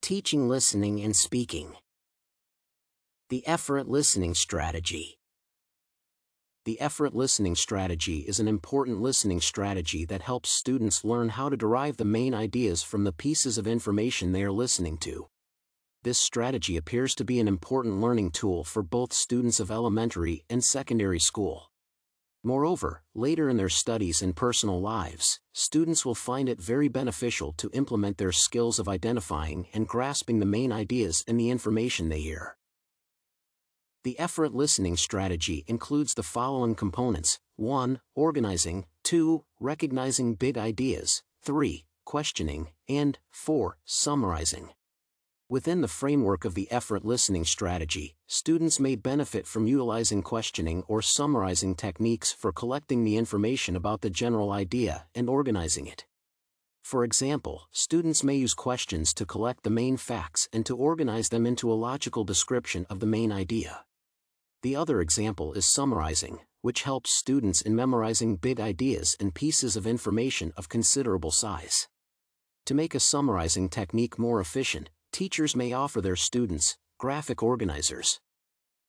Teaching listening and speaking. The effort listening strategy. The effort listening strategy is an important listening strategy that helps students learn how to derive the main ideas from the pieces of information they are listening to. This strategy appears to be an important learning tool for both students of elementary and secondary school. Moreover, later in their studies and personal lives, students will find it very beneficial to implement their skills of identifying and grasping the main ideas in the information they hear. The effort listening strategy includes the following components: 1. Organizing, 2. Recognizing big ideas, 3. Questioning, and 4. Summarizing. Within the framework of the effort listening strategy, students may benefit from utilizing questioning or summarizing techniques for collecting the information about the general idea and organizing it. For example, students may use questions to collect the main facts and to organize them into a logical description of the main idea. The other example is summarizing, which helps students in memorizing big ideas and pieces of information of considerable size. To make a summarizing technique more efficient, teachers may offer their students graphic organizers.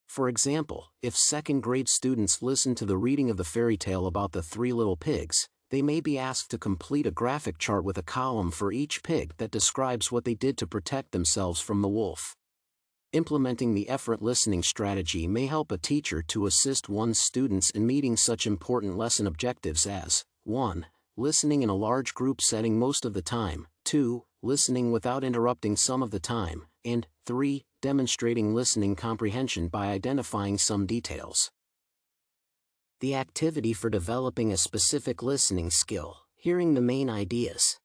For example, if second-grade students listen to the reading of the fairy tale about the three little pigs, they may be asked to complete a graphic chart with a column for each pig that describes what they did to protect themselves from the wolf. Implementing the effort listening strategy may help a teacher to assist one's students in meeting such important lesson objectives as 1. Listening in a large group setting most of the time, 2. Listening without interrupting some of the time, and 3. Demonstrating listening comprehension by identifying some details. The activity for developing a specific listening skill, hearing the main ideas.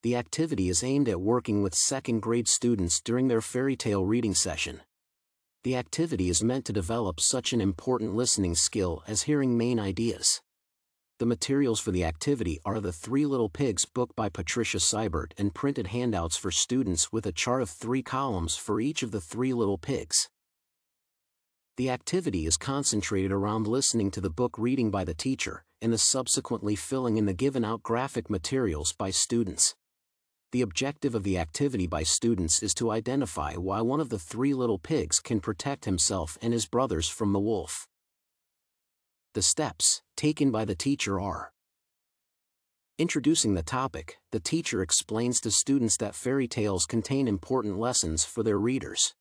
The activity is aimed at working with second-grade students during their fairy tale reading session. The activity is meant to develop such an important listening skill as hearing main ideas. The materials for the activity are the Three Little Pigs book by Patricia Seibert and printed handouts for students with a chart of 3 columns for each of the 3 little pigs. The activity is concentrated around listening to the book reading by the teacher and the subsequently filling in the given out graphic materials by students. The objective of the activity by students is to identify why one of the 3 little pigs can protect himself and his brothers from the wolf. The steps taken by the teacher are: introducing the topic. The teacher explains to students that fairy tales contain important lessons for their readers.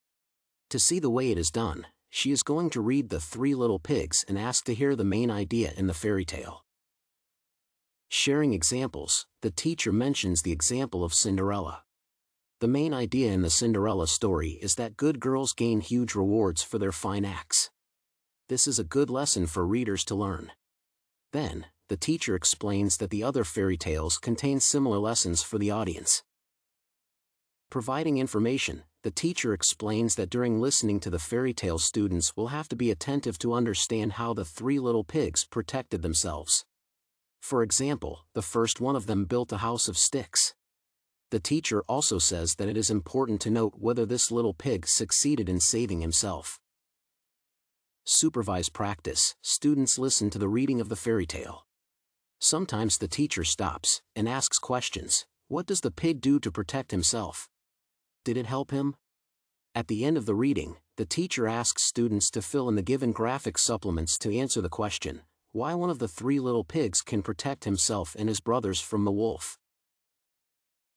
To see the way it is done, she is going to read the 3 little pigs and ask to hear the main idea in the fairy tale. Sharing examples. The teacher mentions the example of Cinderella. The main idea in the Cinderella story is that good girls gain huge rewards for their fine acts. This is a good lesson for readers to learn. Then, the teacher explains that the other fairy tales contain similar lessons for the audience. Providing information. The teacher explains that during listening to the fairy tale, students will have to be attentive to understand how the 3 little pigs protected themselves. For example, the first one of them built a house of sticks. The teacher also says that it is important to note whether this little pig succeeded in saving himself. Supervise practice. Students listen to the reading of the fairy tale. Sometimes the teacher stops and asks questions. What does the pig do to protect himself? Did it help him? At the end of the reading, the teacher asks students to fill in the given graphic supplements to answer the question, why one of the 3 little pigs can protect himself and his brothers from the wolf.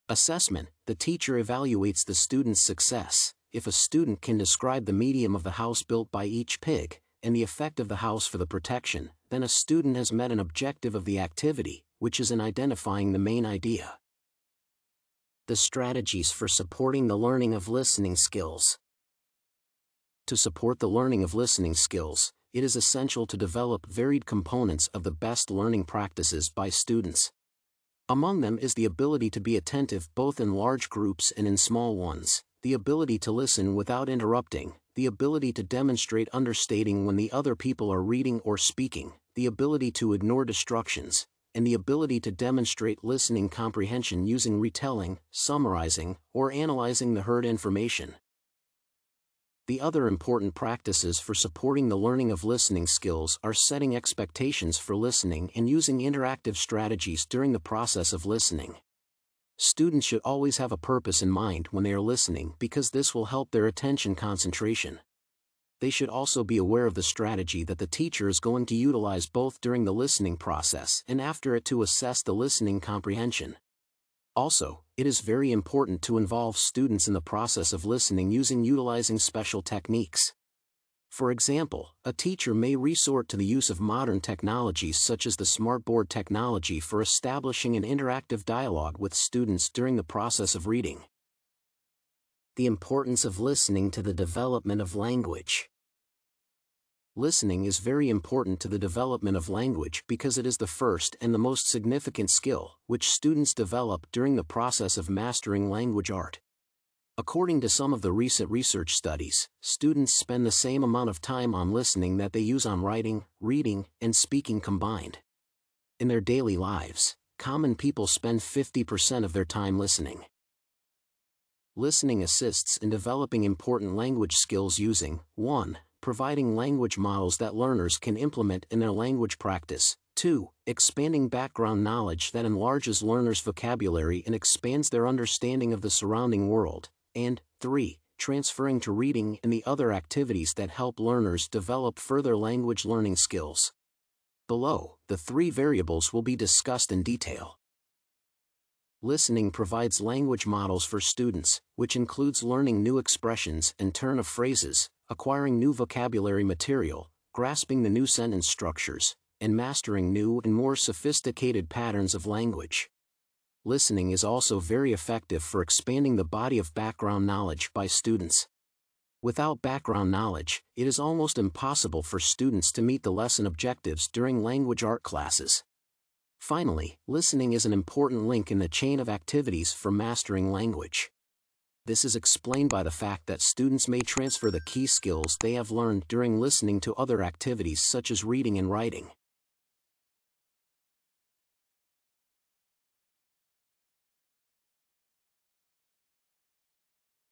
Assessment. The teacher evaluates the student's success. If a student can describe the medium of the house built by each pig, and the effect of the house for the protection, then a student has met an objective of the activity, which is in identifying the main idea. The strategies for supporting the learning of listening skills. To support the learning of listening skills, it is essential to develop varied components of the best learning practices by students. Among them is the ability to be attentive both in large groups and in small ones, the ability to listen without interrupting, the ability to demonstrate understanding when the other people are reading or speaking, the ability to ignore distractions, and the ability to demonstrate listening comprehension using retelling, summarizing, or analyzing the heard information. The other important practices for supporting the learning of listening skills are setting expectations for listening and using interactive strategies during the process of listening. Students should always have a purpose in mind when they are listening because this will help their attention concentration. They should also be aware of the strategy that the teacher is going to utilize both during the listening process and after it to assess the listening comprehension. Also, it is very important to involve students in the process of listening utilizing special techniques. For example, a teacher may resort to the use of modern technologies such as the smartboard technology for establishing an interactive dialogue with students during the process of reading. The importance of listening to the development of language. Listening is very important to the development of language because it is the first and the most significant skill which students develop during the process of mastering language art. According to some of the recent research studies, students spend the same amount of time on listening that they use on writing, reading, and speaking combined. In their daily lives, common people spend 50% of their time listening. Listening assists in developing important language skills using 1. Providing language models that learners can implement in their language practice. 2. Expanding background knowledge that enlarges learners' vocabulary and expands their understanding of the surrounding world. And 3. Transferring to reading and the other activities that help learners develop further language learning skills. Below, the 3 variables will be discussed in detail. Listening provides language models for students, which includes learning new expressions and turn of phrases, acquiring new vocabulary material, grasping the new sentence structures, and mastering new and more sophisticated patterns of language. Listening is also very effective for expanding the body of background knowledge by students. Without background knowledge, it is almost impossible for students to meet the lesson objectives during language art classes. Finally, listening is an important link in the chain of activities for mastering language. This is explained by the fact that students may transfer the key skills they have learned during listening to other activities such as reading and writing.